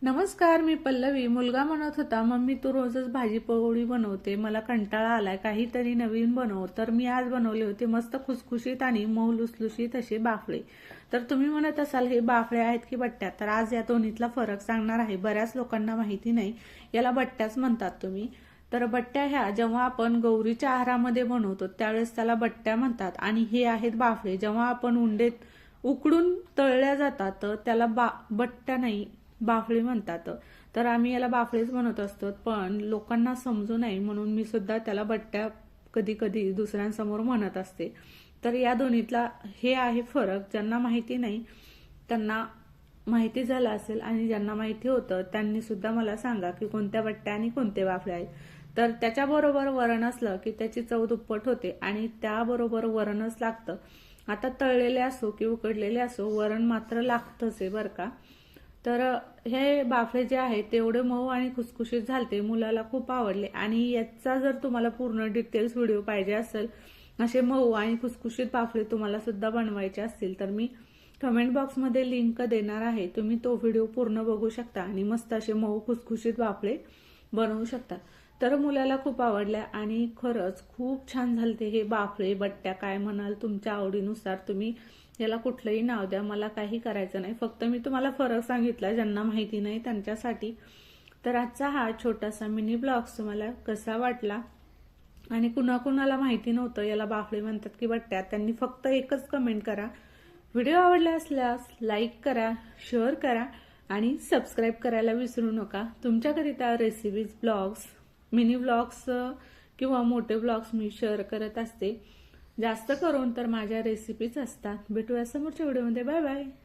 नमस्कार, मी पल्लवी. मुलगा म्हणत होता, मम्मी तू रोजच भाजी पोळी बनवते, मला कंटाळा आलाय, काहीतरी नवीन बनव. तर मी आज बनवले होते मस्त खुसखुशीत आणि मऊ लुसलुशीत असे बाफळे. तर तुम्ही म्हणत असाल हे बाफळे आहेत की बट्ट्या, तर आज या दोन्हीतला फरक सांगणार आहे. बऱ्याच लोकांना माहिती नाही, याला बट्ट्याच म्हणतात तुम्ही. तर बट्ट्या ह्या जेव्हा आपण गौरीच्या आहारामध्ये बनवतो त्यावेळेस त्याला बट्ट्या म्हणतात, आणि हे आहेत बाफळे जेव्हा आपण उंडेत उकडून तळल्या जातात तर त्याला बट्ट्या नाही, बाफळे म्हणतात. तर आम्ही याला बाफळेच म्हणत असतो, पण लोकांना समजू नये म्हणून मी सुद्धा त्याला बट्ट्या कधी कधी दुसऱ्यांसमोर म्हणत असते. तर या दोन्हीतला हे आहे फरक. ज्यांना माहिती नाही त्यांना माहिती झालं असेल, आणि ज्यांना माहिती होतं त्यांनी सुद्धा मला सांगा की कोणत्या बट्ट्या आणि कोणते बाफळे आहेत. तर त्याच्याबरोबर वरण असलं की त्याची चव दुप्पट होते, आणि त्याबरोबर वरणच लागतं. आता तळलेले असो की उकडलेले असो, वरण मात्र लागतंच आहे बरं का. तर हे बाफळे जे आहेत तेवढे मऊ आणि खुसखुशीत झालते, मुलाला खूप आवडले. आणि याचा जर तुम्हाला पूर्ण डिटेल्स व्हिडिओ पाहिजे असेल, असे मऊ आणि खुसखुशीत बाफळे तुम्हाला सुद्धा बनवायचे असतील, तर मी कमेंट बॉक्समध्ये लिंक देणार आहे. तुम्ही तो व्हिडिओ पूर्ण बघू शकता आणि मस्त असे मऊ खुसखुशीत बाफळे बनवू शकता. तर मुलाला खूप आवडल्या आणि खरंच खूप छान झालते हे बाफळे, बट्ट्या काय म्हणाल तुमच्या आवडीनुसार. तुम्ही याला कुठलंही नाव द्या, मला काही करायचं नाही. फक्त मी तुम्हाला फरक सांगितला, ज्यांना माहिती नाही त्यांच्यासाठी. तर आजचा हा छोटासा मिनी ब्लॉग तुम्हाला कसा वाटला, आणि कुणाकुणाला माहिती नव्हतं याला बाफळे म्हणतात की बट्ट्या, त्यांनी फक्त एकच कमेंट करा. व्हिडिओ आवडला असल्यास लाईक करा, शेअर करा आणि सबस्क्राईब करायला विसरू नका. तुमच्याकरिता रेसिपीज, ब्लॉग्स, मिनी ब्लॉग्स किंवा मोठे ब्लॉग्स मी शेअर करत असते. जास्त करून तर माझ्या रेसिपीज असतात. भेटूया समोरच्या व्हिडिओमध्ये. Bye bye.